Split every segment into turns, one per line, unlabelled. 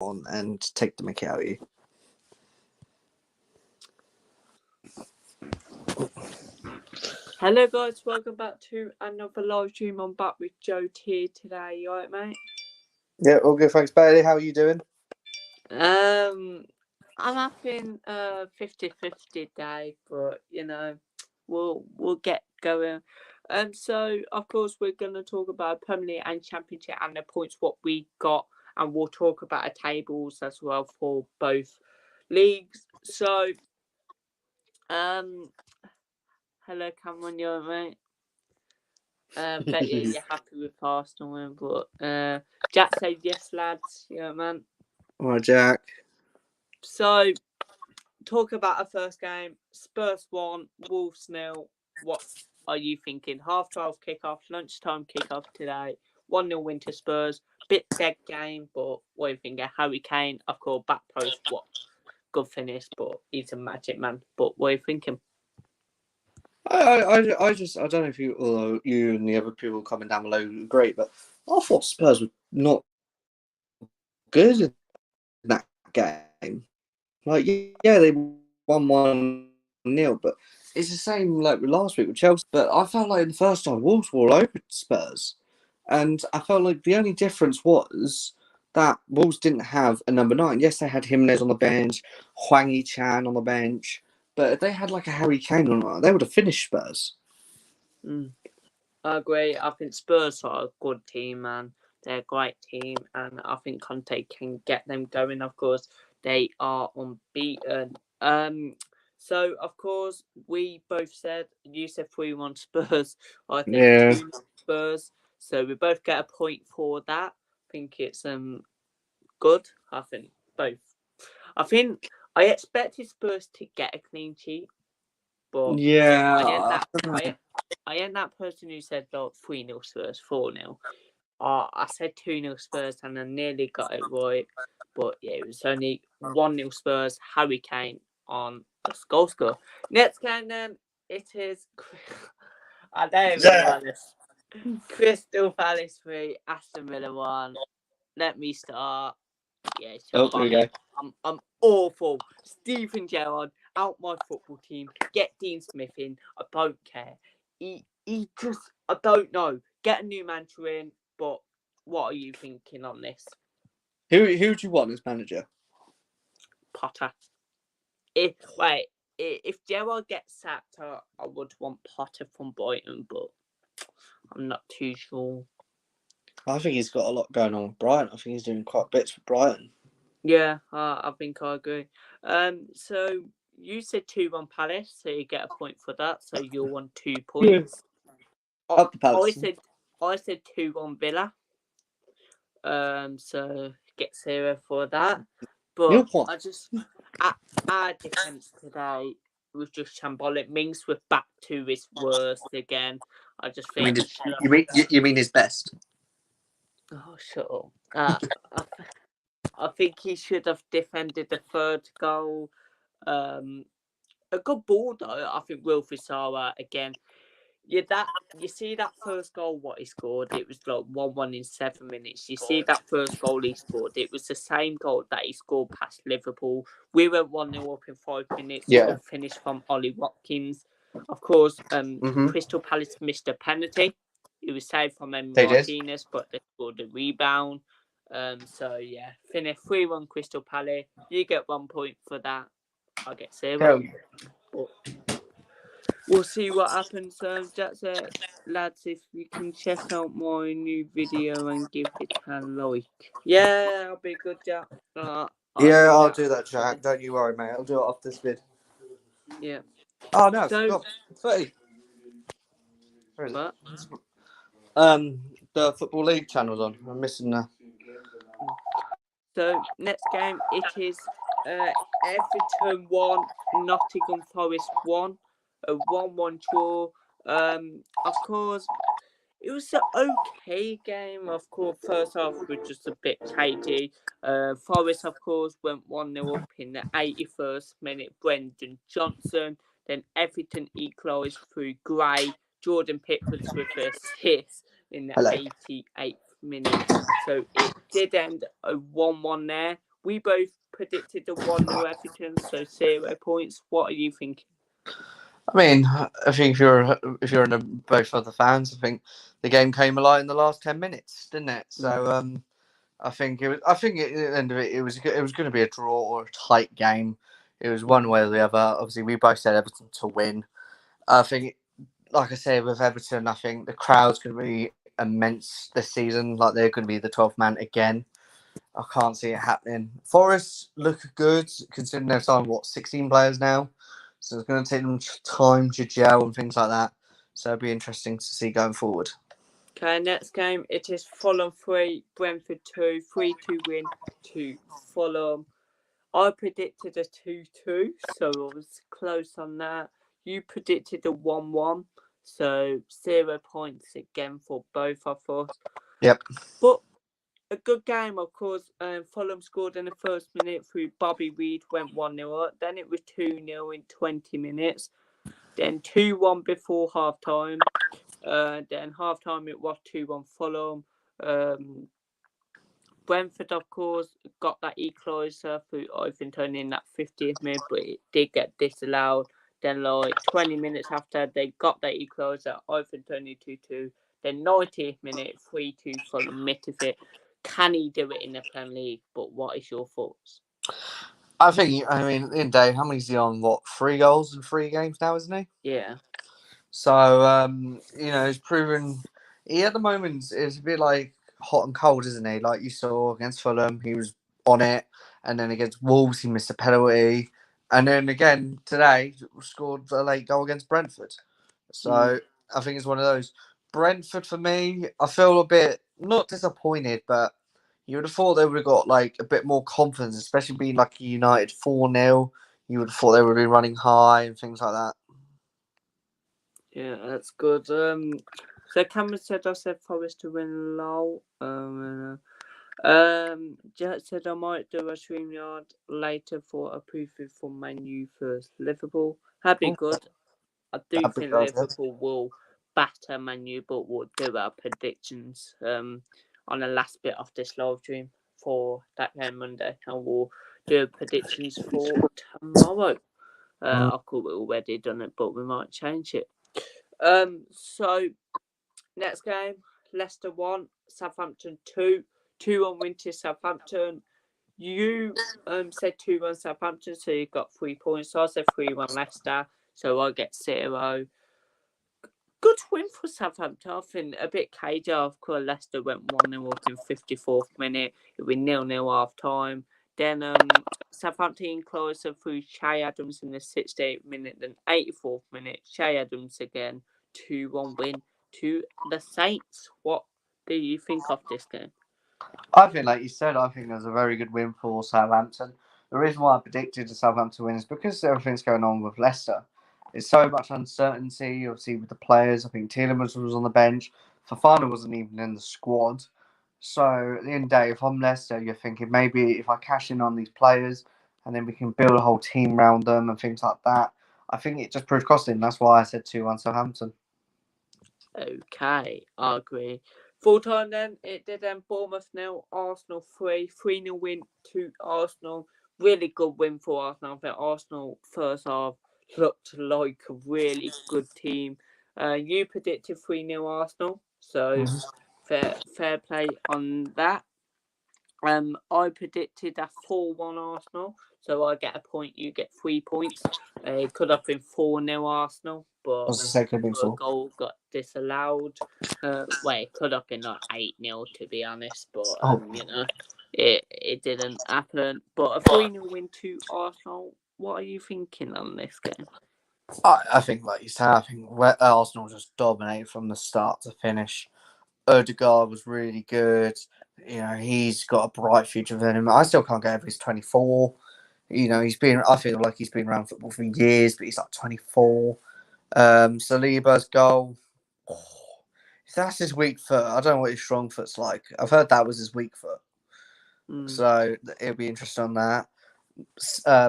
on and take the mickey out of you.
Hello guys, welcome back to another live stream. I'm back with Joe T today. You alright, mate?
Yeah, all good, thanks, Bailey. How are you doing?
I'm having a 50-50 day, but we'll get going. So of course we're gonna talk about Premier League and Championship and the points what we got, and we'll talk about the tables as well for both leagues. So hello Cameron, you alright, mate? Bet you're happy with Arsenal, but Jack said yes, lads. Yeah, man.
All right, Jack.
So, talk about our first game. Spurs 1, Wolves 0. What are you thinking? 12:30 kickoff, lunchtime kickoff today. 1-0 win to Spurs. Bit dead game, but what are you thinking? Harry Kane, of course, back post. What good finish, but he's a magic man. But what are you thinking?
I don't know if although you and the other people coming down below agree, but I thought Spurs were not good in that game. Like, yeah, they won 1-0, but it's the same like last week with Chelsea. But I felt like in the first time, Wolves were all over Spurs, and I felt like the only difference was that Wolves didn't have a number 9. Yes, they had Jimenez on the bench, Hwang Hee-chan on the bench, but if they had like a Harry Kane on it, they would have finished Spurs.
I agree. I think Spurs are a good team, man. They're a great team, and I think Conte can get them going. Of course, they are unbeaten. So of course we both said, you said 3-1 Spurs. I think 2 Spurs. So we both get a point for that. I think it's good. I think both. I expected Spurs to get a clean sheet, but
yeah,
I am that person who said 3-0 Spurs, 4-0. I said 2-0 Spurs and I nearly got it right. But yeah, it was only 1-0 Spurs, Harry Kane on the goal score. Next game then, it is I don't know this. Crystal Palace 3, Aston Villa 1. Let me start. Yeah, I'm awful. Stephen Gerrard, out my football team. Get Dean Smith in. I don't care. He just, I don't know. Get a new manager in. But what are you thinking on this?
Who do you want as manager?
Potter. If Gerrard gets sacked, I would want Potter from Brighton, but I'm not too sure.
I think he's got a lot going on with Brighton. I think he's doing quite bits for Brighton.
Yeah, I think I agree. So you said 2-1 Palace, so you get a point for that. So you'll want 2 points.
Up the Palace.
I said 2-1 Villa. So get 0 for that. But I just our defense today was just shambolic. Mings was back to his worst again. I just think.
You mean his best?
Oh, shut up. I think he should have defended the third goal. A good ball though. I think Wilfried Zaha again. Yeah, you see that first goal what he scored. It was like 1-1 in 7 minutes. You see that first goal he scored. It was the same goal that he scored past Liverpool. We went 1-0 up in 5 minutes. Good finish from Ollie Watkins. Of course, Crystal Palace missed a penalty. It was saved from Martinez, but they scored a rebound. So yeah, finish 3-1 Crystal Palace. You get 1 point for that. I get 0. But we'll see what happens. That's it, lads. If you can check out my new video and give it a like. Yeah, I'll be good, Jack.
I'll do that, Jack. Don't you worry, mate. I'll do it off this vid.
Yeah.
Oh no, so, 30. Where is
what?
It? The Football League channel's on. I'm missing that.
So next game it is Everton 1, Nottingham Forest 1, a 1-1 draw. Of course, it was an okay game. Of course, first half was just a bit cagey. Forest, of course, went 1-0 up in the 81st minute. Brendan Johnson. Then Everton equalised through Gray. Jordan Pickford with a assist in the 88th minute. So it did end a 1-1 there. we both predicted the 1-0 Everton, so 0 points. What are you thinking?
I mean, I think if you're in both other fans, I think the game came alive in the last 10 minutes, didn't it? So I think it was. I think at the end of it, it was going to be a draw or a tight game. It was one way or the other. Obviously, we both said Everton to win. I think, like I said, with Everton, I think the crowd's going to be immense this season. Like they're going to be the 12th man again. I can't see it happening. Forest look good, considering they've signed 16 players now. So it's going to take them time to gel and things like that. So it'll be interesting to see going forward.
Okay, next game, it is Fulham 3, Brentford 2, 3-2 win to Fulham. I predicted a 2-2, so I was close on that. You predicted a 1-1, so 0 points again for both of us.
Yep.
But a good game, of course. Fulham scored in the first minute through Bobby Reed, went 1-0 up. Then it was 2-0 in 20 minutes. Then 2-1 before half time. Then half time it was 2-1 Fulham. Brentford, of course, got that equaliser through Ivan Toney in that 50th minute, but it did get disallowed. Then, 20 minutes after, they got that equaliser, Ivan Toney 2-2. Then 90th minute, 3-2 Fulham Mitrovic. Can he do it in the Premier League? But what is your thoughts?
I mean, at the end of the day, how many is he on? 3 goals in 3 games now, isn't he?
Yeah.
So, he's proven. He at the moment is a bit like hot and cold, isn't he? Like you saw against Fulham, he was on it, and then against Wolves, he missed a penalty, and then again today scored a late goal against Brentford. So I think it's one of those. Brentford for me, I feel a bit not disappointed, but you would have thought they would have got a bit more confidence, especially being like a United 4-0. You would have thought they would have been running high and things like that.
Yeah, that's good. So Cameron said I said Forest to win low. Jet said I might do a StreamYard later for a preview for Man U versus Liverpool. That'd be good. I do think Liverpool will batter Man U, but we'll do our predictions on the last bit of this live stream for that game Monday, and we'll do predictions for tomorrow. I could have already done it, but we might change it. So next game, Leicester 1, Southampton 2, 2-1 win to Southampton. You said 2-1 Southampton, so you got 3 points. So I said 3-1 Leicester, so I get 0. Good win for Southampton. I think a bit cagey. Of course, Leicester went 1-0 up in 54th minute. It was 0-0 half time. Then Southampton closer through Che Adams in the 68th minute. Then 84th minute, Che Adams again. 2-1 win to the Saints. What do you think of this game?
I think, like you said, I think there's a very good win for Southampton. The reason why I predicted the Southampton win is because everything's going on with Leicester. It's so much uncertainty, obviously, with the players. I think Tielemans was on the bench. Fofana wasn't even in the squad. So at the end of the day, if I'm Leicester, you're thinking maybe if I cash in on these players and then we can build a whole team around them and things like that. I think it just proved costing. That's why I said 2-1 Southampton.
Okay, I agree. Full time then, it did Bournemouth 0, Arsenal 3, 3-0 win to Arsenal. Really good win for Arsenal. I think Arsenal first half looked like a really good team. You predicted 3-0 Arsenal, so fair play on that. I predicted a 4-1 Arsenal, so I get a point, you get 3 points. It could have been 4-0 Arsenal, but a goal got disallowed. It could have been like 8-0 to be honest, but it didn't happen. But a 3-0 win to Arsenal. What are you thinking on this game?
I think, like you said, I think Arsenal just dominated from the start to finish. Odegaard was really good. He's got a bright future for him. I still can't get over he's 24. I feel like he's been around football for years, but he's like 24. Saliba's goal. If that's his weak foot, I don't know what his strong foot's like. I've heard that was his weak foot. So it'll be interesting on that.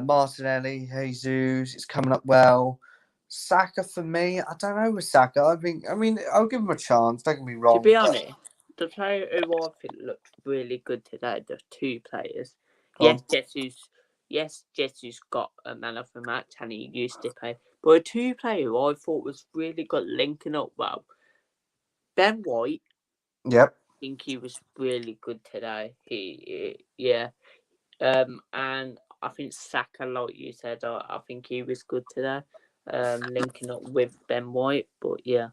Martinelli, Jesus, it's coming up well. Saka for me, I don't know with Saka. I mean, I'll give him a chance. Don't get me wrong.
To be honest, the player who I think looked really good today, the 2 players, Jesus got a man of the match and he used to play. But a two player who I thought was really good linking up well. Ben White,
Yep.
I think he was really good today. And I think Saka, like you said, I think he was good today. Linking up with Ben White, but yeah.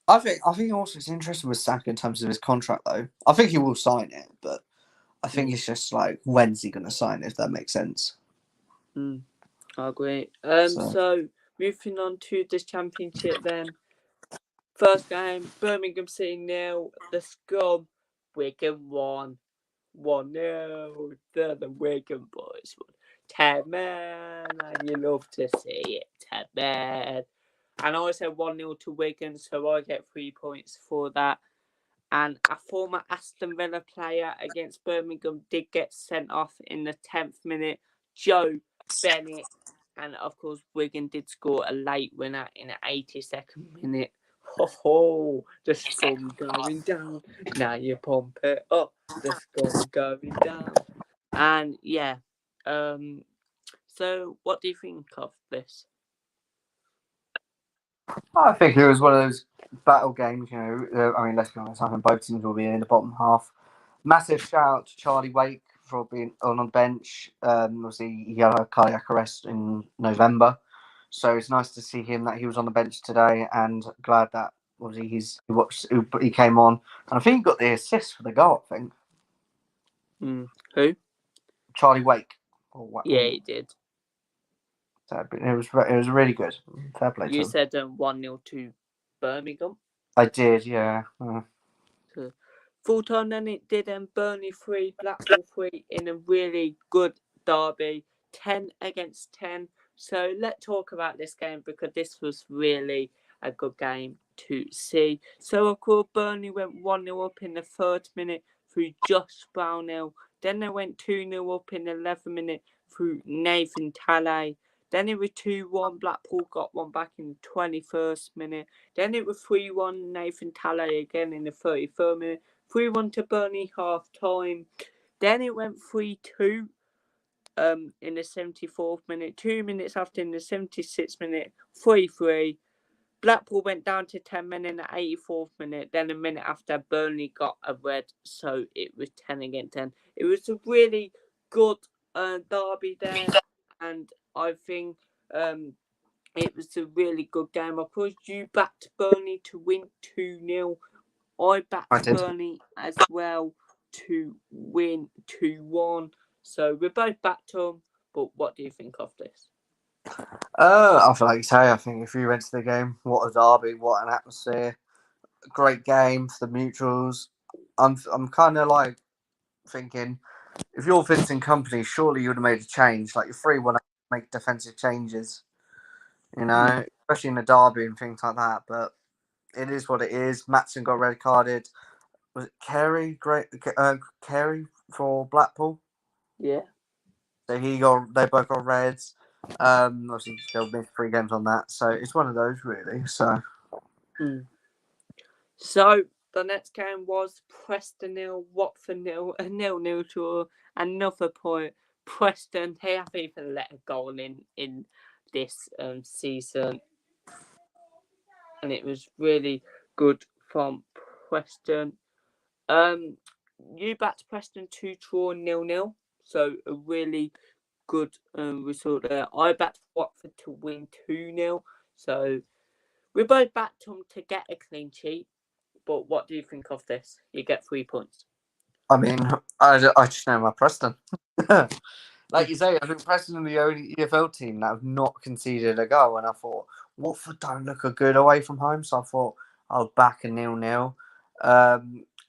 I think also it's interesting with Saka in terms of his contract though. I think he will sign it, but I think it's just like when's he gonna sign it, if that makes sense.
I agree. So moving on to this championship then. First game, Birmingham City 0, the Scum, Wigan 1. 1-0, the Wigan boys won. 10 men, and you love to see it, 10 men. And I said 1-0 to Wigan, so I get 3 points for that. And a former Aston Villa player against Birmingham did get sent off in the 10th minute, Joe Bennett. And of course, Wigan did score a late winner in the 82nd minute. Ho, the Scum going down. Now you pump it up. The Scum going down. And yeah, so what do you think of this?
I think it was one of those battle games, I mean, let's be honest, I think both teams will be in the bottom half. Massive shout out to Charlie Wake for being on the bench. Obviously, he had a cardiac arrest in November. So it's nice to see him that he was on the bench today, and glad that obviously he came on. And I think he got the assist for the goal, I think.
Who?
Charlie Wake.
Yeah, he did.
So it was really good. Fair play to him.
You said 1-0 to Birmingham.
I did, yeah.
So, full time then it did Burnley 3, Blackpool 3 in a really good derby, 10 against 10. So let's talk about this game because this was really a good game to see. So of course Burnley went 1-0 up in the 3rd minute through Josh Brownhill. Then they went 2-0 up in the 11th minute through Nathan Talley. Then it was 2-1. Blackpool got one back in the 21st minute. Then it was 3-1. Nathan Talley again in the 33rd minute. 3-1 to Burnley half time. Then it went 3-2 in the 74th minute. 2 minutes after in the 76th minute. 3-3. Blackpool went down to 10 men in the 84th minute. Then a minute after, Burnley got a red, so it was 10 against 10. It was a really good derby there, and I think it was a really good game. Of course, you backed Burnley to win 2-0. I backed Burnley as well to win 2-1. So we both backed them, but what do you think of this?
I feel like you say, I think if you went to the game, what a derby, what an atmosphere. Great game for the neutrals. I'm kind of like thinking, if you're Vincent Kompany, surely you would have made a change. Like, you're 3-1, make defensive changes, especially in a derby and things like that. But it is what it is. Matson got red carded. Was it Carey? Carey for Blackpool?
Yeah.
So they both got reds. Obviously, they'll miss 3 games on that. So it's one of those, really. So.
So the next game was Preston 0, Watford 0, a 0-0 draw. Another point. Preston, they haven't even let a goal in this season. And it was really good from Preston. You backed Preston to draw 0-0. So a really good result there. I backed Watford to win 2-0. So we both backed them to get a clean sheet. But what do you think of this? You get 3 points.
I mean, I just know my Preston. Like you say, I think Preston are the only EFL team that have not conceded a goal. And I thought, Watford don't look good away from home. So I thought, I'll back a 0-0.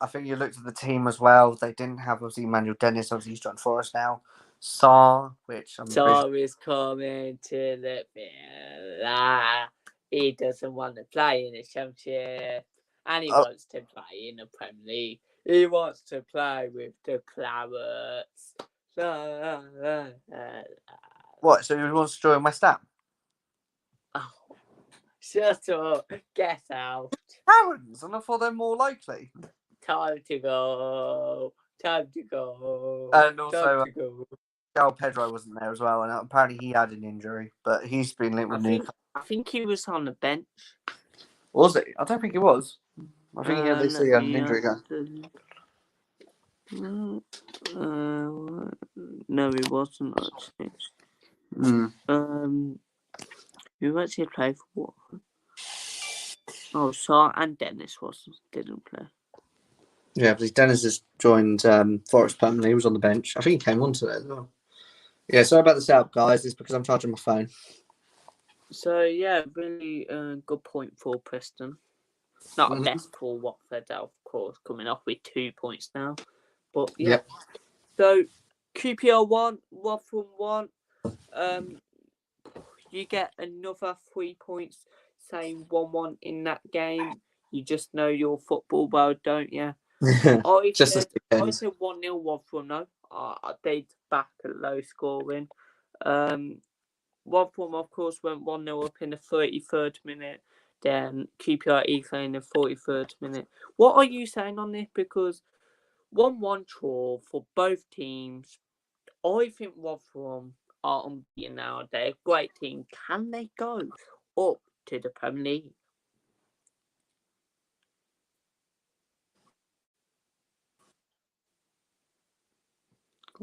I think you looked at the team as well. They didn't have, obviously, Emmanuel Dennis. Obviously, he's joined Forest now. Sarr, which I'm
Sarr is coming to the Villa. He doesn't want to play in the Championship. And he wants to play in the Premier League. He wants to play with the Clarets.
What? So he wants to join West Ham?
Oh, shut up. Get out.
Parents, and I thought they're more likely.
Time to go. Time to go.
And also,
Time to go.
João Pedro wasn't there as well, and apparently he had an injury, but he's been linked with Newcastle.
I think he was on the bench.
Was he? I don't think he was. I think he had an injury again.
No, he wasn't actually. Who actually played for Watford? Oh, Sarr and Dennis didn't play.
Yeah, but Dennis has joined Forest permanently. He was on the bench. I think he came on today as well. Yeah, sorry about the setup, guys. It's because I'm charging my phone.
So, yeah, really good point for Preston. Not a best for Watford, of course, coming off with 2 points now. But, yeah.
Yep.
So, QPR 1, Watford 1. You get another 3 points, saying 1-1 in that game. You just know your football well, don't you? I said 1-0 Watford, no. I did back at low scoring. Watford, of course, went 1-0 up in the 33rd minute. Then QPR equal in the 43rd minute. What are you saying on this? Because 1-1 draw for both teams. I think Watford are unbeaten now. They're a great team. Can they go up to the Premier League?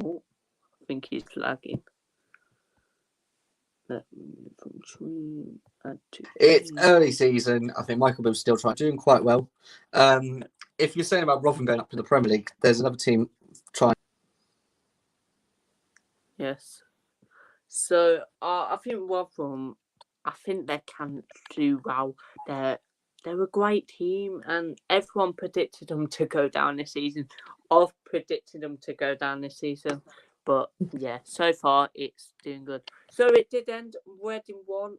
Oh, I think he's lagging.
It's early season. I think Michael Bill's still doing quite well. If you're saying about Rotherham going up to the Premier League, there's another team trying.
Yes. So I think Rotherham, I think they can do well. They're a great team, and everyone predicted them to go down this season. I've predicted them to go down this season. But yeah, so far it's doing good. So it did end Reading 1,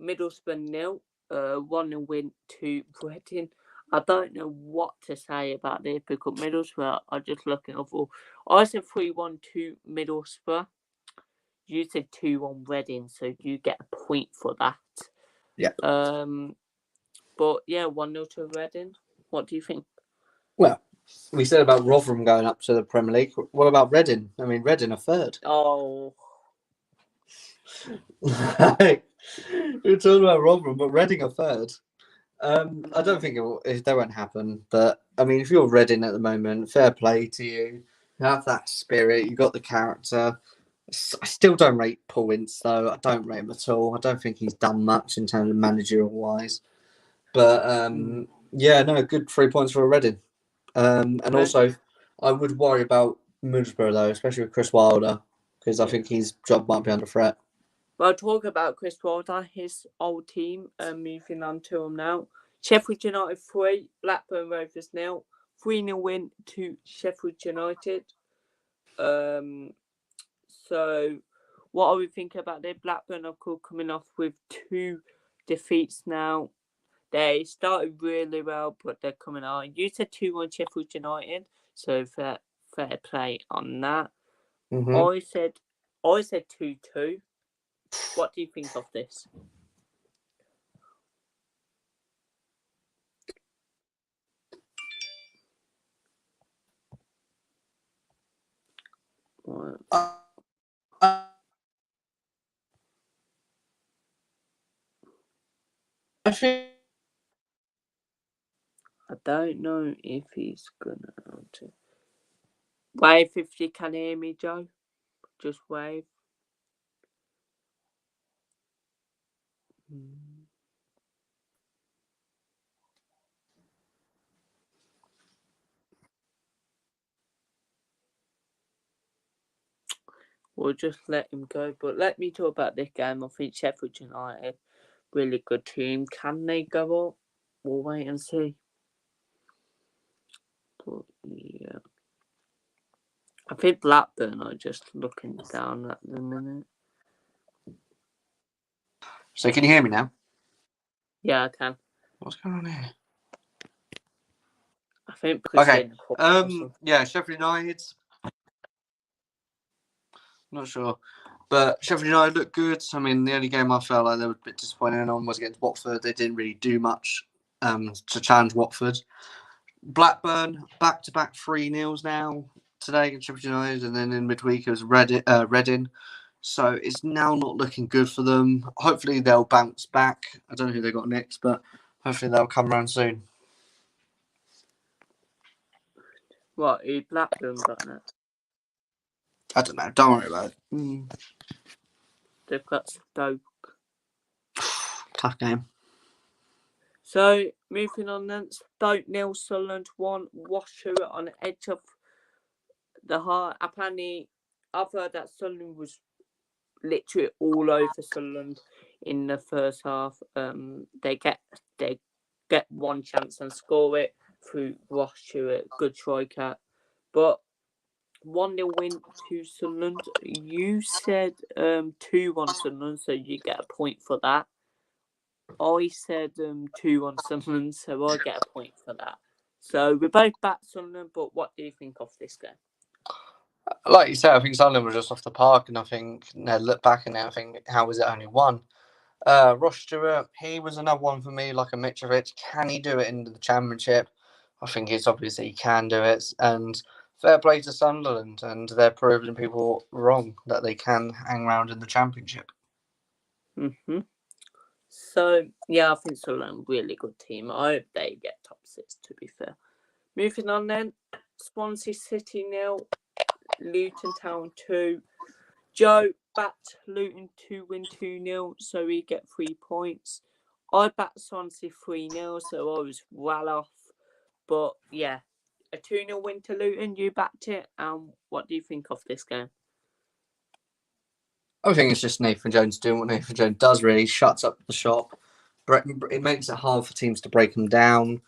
Middlesbrough 0, 1-0 win to Reading. I don't know what to say about this because Middlesbrough are just looking awful. I said 3-1 to Middlesbrough. You said 2-1 Reading, so you get a point for that.
Yeah.
But yeah, 1-0 to Reading. What do you think?
Well, we said about Rotherham going up to the Premier League. What about Reading? I mean, Reading are third.
Oh.
We're talking about Rotherham, but Reading are third. I don't think that won't happen. But I mean, if you're Reading at the moment, fair play to you. You have that spirit. You got the character. I still don't rate Paul Ince, though. I don't rate him at all. I don't think he's done much in terms of managerial wise. But yeah, no, good 3 points for Reading. And also, I would worry about Middlesbrough, though, especially with Chris Wilder, because I think his job might be under threat.
Well, talk about Chris Wilder, his old team, moving on to him now. Sheffield United 3, Blackburn Rovers 0. 3-0 win to Sheffield United. So, what are we thinking about their Blackburn, of course, coming off with 2 defeats now. They started really well, but they're coming on. You said 2-1 Sheffield United, so fair play on that.
Mm-hmm.
I said 2-2. What do you think of this? I don't know if he's gonna to wave if you can hear me, Joe. Just wave. We'll just let him go. But let me talk about this game. I think Sheffield United, really good team. Can they go up? We'll wait and see. But yeah. I think Blackburn are just looking down at the minute.
So can you hear me now?
Yeah, I can.
What's going on here?
I think because
okay. Yeah, Sheffield United. Not sure. But Sheffield United looked good. I mean, the only game I felt like they were a bit disappointed on was against Watford. They didn't really do much to challenge Watford. Blackburn back-to-back 3-0s now today against Sheffield United, and then in midweek it was Reading. So it's now not looking good for them. Hopefully they'll bounce back. I don't know who they got next, but hopefully they'll come around soon.
What, who Blackburn got now?
I don't know. Don't worry about it.
They've got Stoke.
Tough game.
So, moving on then, Stoke 0, Sunderland 1, Washer on the edge of the heart. Apparently, I've heard that Sunderland was literally all over Sunderland in the first half. They get one chance and score it through Washer, good striker. But 1-0 win to Sunderland. You said 2-1 Sunderland, so you get a point for that. I said 2-1 Sunderland, so I get a point for that. So we're both back Sunderland, but what do you think of this game?
Like you said, I think Sunderland was just off the park, and I think look back and I think, how was it only one? Ross Stewart, he was another one for me, like a Mitrovic. Can he do it in the Championship? I think it's obvious that he can do it, and fair play to Sunderland, and they're proving people wrong that they can hang around in the Championship.
Mm-hmm. So, yeah, I think Sunderland really good team. I hope they get top 6, to be fair. Moving on then, Swansea City 0, Luton Town 2. Joe backed Luton to win 2-0, so we get 3 points. I backed Swansea 3-0, so I was well off. But, yeah, a 2-0 win to Luton, you backed it. What do you think of this game?
I think it's just Nathan Jones doing what Nathan Jones does, really. He shuts up the shop. It makes it hard for teams to break them down.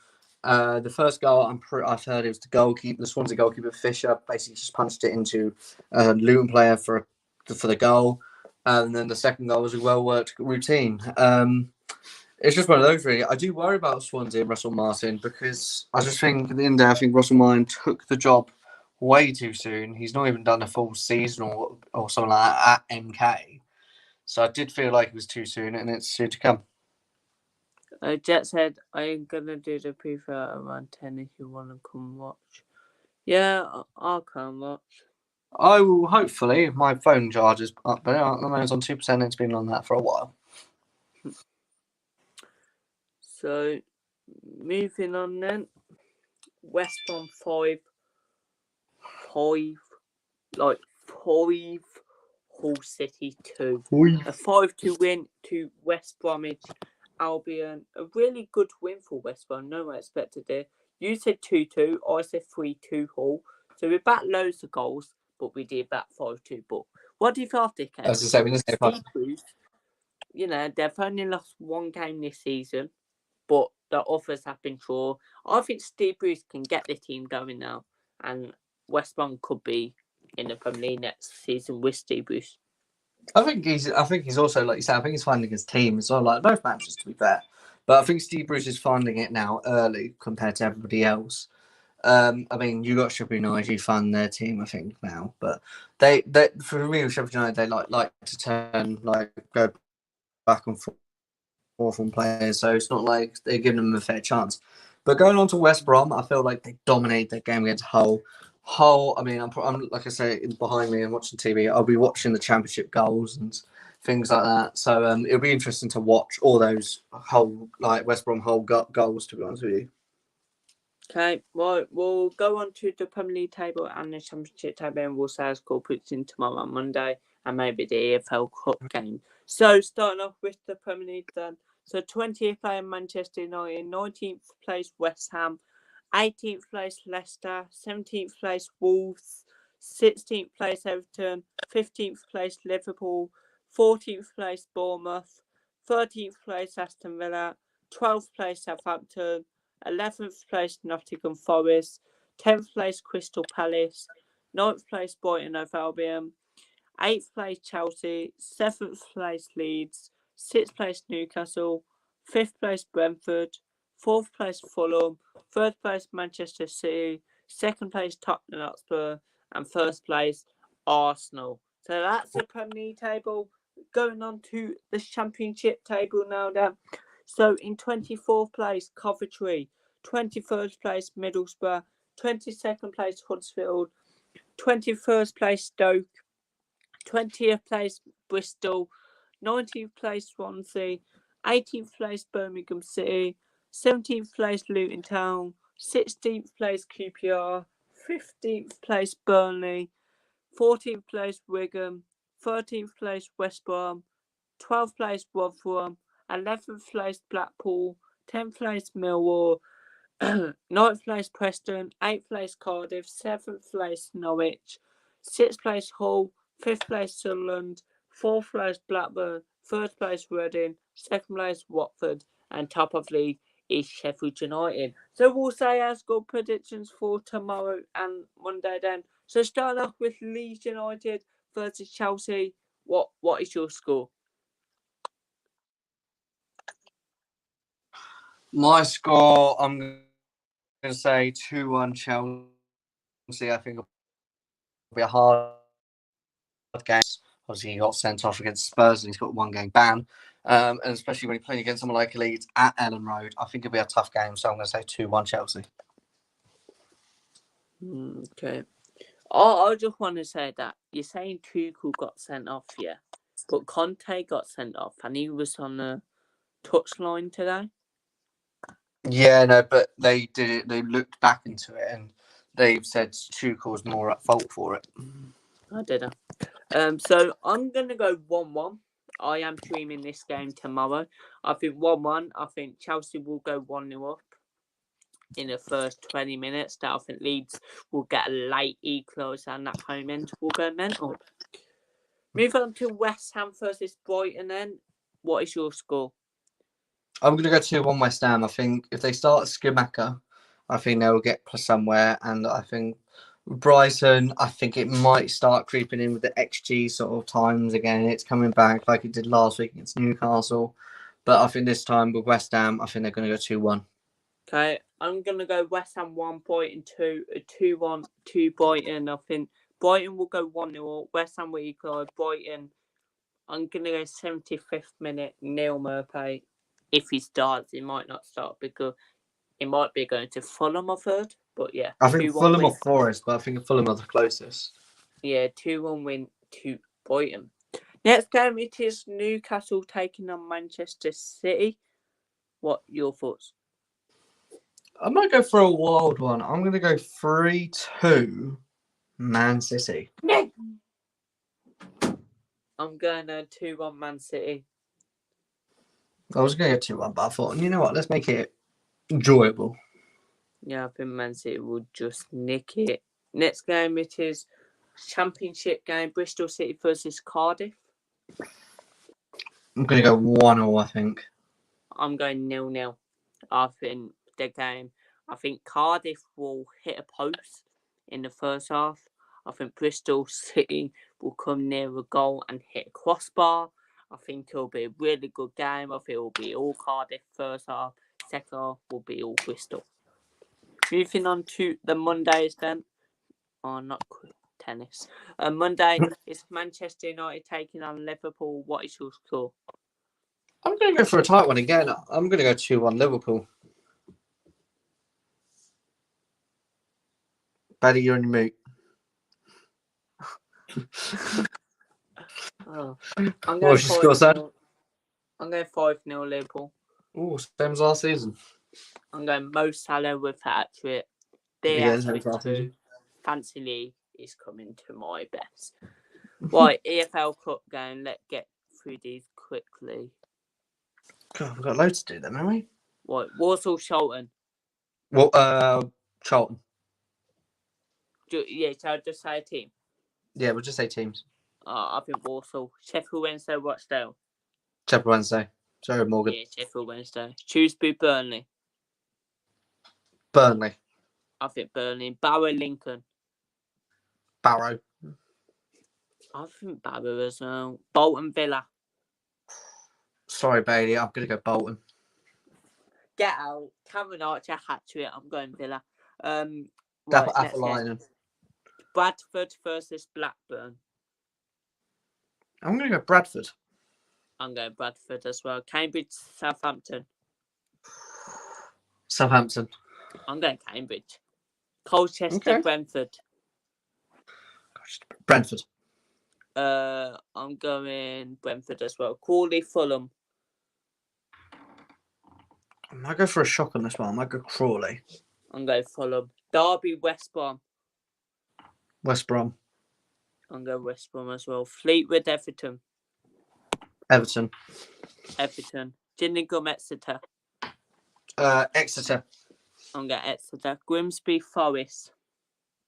The first goal, I've heard it was the Swansea goalkeeper, Fisher, basically just punched it into a Luton player for the goal. And then the second goal was a well-worked routine. It's just one of those, really. I do worry about Swansea and Russell Martin because I just think at the end of the day, I think Russell Martin took the job way too soon. He's not even done a full season or something like that at MK. So I did feel like it was too soon, and it's soon to come.
Jet said, I'm going to do the preview around 10 if you want to come watch. Yeah, I'll come watch.
I will hopefully. My phone charge is up, but at the moment it's on 2%. It's been on that for a while.
So, moving on then. West Brom 5, Hull City 2. A 5-2 win to West Bromwich Albion. A really good win for West Brom. No one expected it. You said 2-2. I said 3-2 Hull. So we backed loads of goals, but we did back 5-2. But what do you feel after this game?
As I say, we didn't say
Steve Bruce, they've only lost one game this season, but the others have been drawn. I think Steve Bruce can get the team going now, and West Brom could be in the Premier League next season with Steve Bruce.
I think he's also, like you said, I think he's finding his team as well. Like both managers, to be fair, but I think Steve Bruce is finding it now early compared to everybody else. I mean, you got Sheffield United, you fund their team, I think now, but they for me with Sheffield United, they like to go back and forth on players, so it's not like they're giving them a fair chance. But going on to West Brom, I feel like they dominate their game against Hull. I mean, I'm like I say, behind me and watching TV. I'll be watching the Championship goals and things like that. So it'll be interesting to watch all those West Brom Hull goals. To be honest with you.
Okay, well, we'll go on to the Premier League table and the Championship table, and we'll say our score puts in tomorrow on Monday, and maybe the EFL Cup game. So starting off with the Premier League then. So 20th place Manchester United, 19th place West Ham, 18th place Leicester, 17th place Wolves, 16th place Everton, 15th place Liverpool, 14th place Bournemouth, 13th place Aston Villa, 12th place Southampton, 11th place Nottingham Forest, 10th place Crystal Palace, 9th place Brighton & Albion, 8th place Chelsea, 7th place Leeds, 6th place Newcastle, 5th place Brentford, 4th place Fulham, 3rd place Manchester City, 2nd place Tottenham Hotspur, and 1st place Arsenal. So that's the Premier League table. Going on to the Championship table now then. So in 24th place Coventry, 23rd place Middlesbrough, 22nd place Huddersfield, 21st place Stoke, 20th place Bristol, 19th place Swansea, 18th place Birmingham City, 17th place Luton Town, 16th place QPR, 15th place Burnley, 14th place Wigan, 13th place West Brom, 12th place Rotherham, 11th place Blackpool, 10th place Millwall, 9th place Preston, 8th place Cardiff, 7th place Norwich, 6th place Hull, 5th place Sunderland, 4th place Blackburn, 3rd place Reading, 2nd place Watford, and top of league is Sheffield United. So we'll say our score predictions for tomorrow and Monday then. So start off with Leeds United versus Chelsea. What is your score?
My score, I'm going to say 2-1 Chelsea. I think it'll be a hard game. Obviously, he got sent off against Spurs and he's got 1 game ban. And especially when you're playing against someone like Leeds at Ellen Road, I think it'll be a tough game. So I'm going to say 2-1 Chelsea.
Okay. I just want to say that you're saying Tuchel got sent off, yeah, but Conte got sent off and he was on the touchline today.
Yeah, no, but they did it. They looked back into it and they've said Tuchel's more at fault for it.
I didn't. So I'm going to go 1-1. I am streaming this game tomorrow. I think 1-1. I think Chelsea will go 1-0 up in the first 20 minutes. That I think Leeds will get a late equaliser and that home end will go mental. Move on to West Ham versus Brighton then. What is your score?
I'm going to go 2-1 West Ham. I think if they start Schumacher, I think they'll get somewhere. And I think Brighton, I think it might start creeping in with the XG sort of times again. It's coming back like it did last week against Newcastle. But I think this time with West Ham, I think they're going to go 2-1.
Okay, I'm going to go West Ham 1 Brighton 2, 2-1 to Brighton. I think Brighton will go 1-0. West Ham will equalise. Brighton, I'm going to go 75th minute, Neil Murphy. If he starts, he might not start because he might be going to Fulham, I've heard. But yeah,
I think Fulham or Forest, but I think Fulham are the closest.
Yeah, 2-1 win to Brighton. Next game, it is Newcastle taking on Manchester City. What your thoughts?
I might go for a wild one. I'm going to go 3-2 Man City.
I'm going 2-1 Man City.
I was going to go 2-1, but I thought, you know what, let's make it enjoyable.
Yeah, I think Man City will just nick it. Next game, it is Championship game, Bristol City versus Cardiff.
I'm going to go 1-0, I think.
I'm going 0-0. I think the game, I think Cardiff will hit a post in the first half. I think Bristol City will come near a goal and hit a crossbar. I think it'll be a really good game. I think it'll be all Cardiff first half. Second half will be all Bristol. Moving on to the Mondays then. Oh, not tennis. Monday is Manchester United taking on Liverpool. What is your score?
I'm going to go for a tight one again. I'm going to go 2-1 Liverpool. Paddy, you're on your mute.
I'm
What's your score, son?
I'm going 5-0 Liverpool.
Oh, same as last season.
I'm going Mo Salah with hat-trick.
Yeah, same as last season.
Fancy League is coming to my best. Right, EFL Cup game. Let's get through these quickly.
God, we've got loads to do then, haven't we?
Right, Walsall Charlton.
Well, Charlton.
Yeah, shall I just say a team?
Yeah, we'll just say teams.
I think Walsall. Sheffield Wednesday, Rochdale.
Sheffield Wednesday. Sorry, Morgan.
Yeah, Sheffield Wednesday. Shrewsbury, Burnley.
Burnley.
I think Burnley. Barrow, Lincoln.
Barrow.
I think Barrow as well. Bolton, Villa.
Sorry, Bailey. I'm going to go Bolton.
Get out. Cameron Archer, hat-trick. I'm going Villa.
Right,
Bradford versus Blackburn.
I'm going to go Bradford.
I'm going Bradford as well. Cambridge, Southampton.
Southampton.
I'm going Cambridge. Colchester,
Okay.
Brentford.
Brentford.
I'm going Brentford as well. Crawley, Fulham.
I might go for a shock on this one. I might go Crawley.
I'm going Fulham. Derby, West Brom.
West Brom.
I'm going West Brom as well. Fleetwood, Everton.
Everton.
Everton. Gillingham, Exeter.
Exeter.
I'm going Exeter. Grimsby, Forest.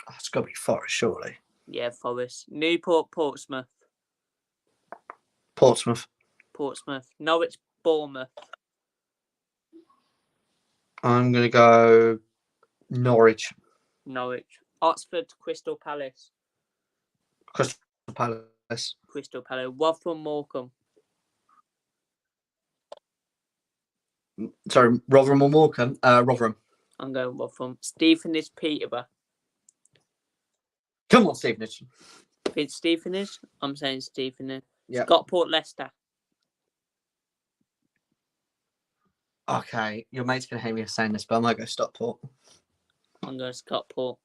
Oh, it's got to be Forest, surely.
Yeah, Forest. Newport, Portsmouth.
Portsmouth.
Portsmouth. Norwich, Bournemouth.
I'm going to go Norwich.
Norwich. Oxford, Crystal Palace.
Crystal Palace.
Crystal Palace. Rotherham, Morecambe.
Sorry, Rotherham or Morecambe? Rotherham.
I'm going Rotherham. Stevenage, Peterborough.
Come on, Stevenage.
It's Stevenage. I'm saying Stevenage.
Yeah.
Stockport, Leicester.
Okay, your mate's going to hate me for saying this, but I might go Stockport.
I'm going Stockport.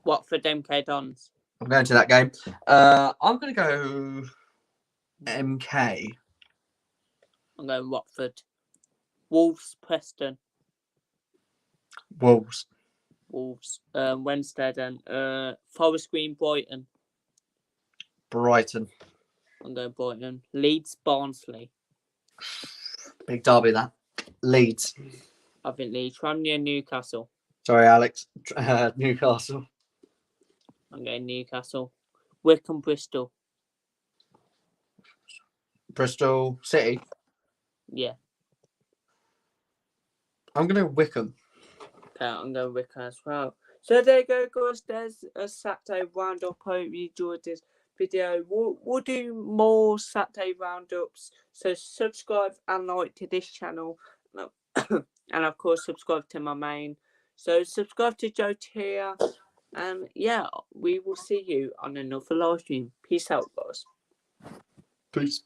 Watford, MK Dons.
I'm going to that game. I'm going to go MK.
I'm going Watford. Wolves, Preston.
Wolves.
Wolves. Wednesday then. Forest Green, Brighton.
Brighton.
I'm going Brighton. Leeds, Barnsley.
Big derby, that. Leeds.
I think Leeds. Tranmere, Newcastle.
Sorry, Alex. Newcastle.
I'm going Newcastle. Wycombe, Bristol.
Bristol City.
Yeah.
I'm going to Wycombe.
Okay, I'm going Wycombe as well. So there you go, guys. There's a Saturday roundup. Hope you enjoyed this video. We'll do more Saturday roundups. So subscribe and like to this channel. And of course, subscribe to my main. So subscribe to Joe Tier. And yeah, we will see you on another live stream. Peace out, guys.
Peace.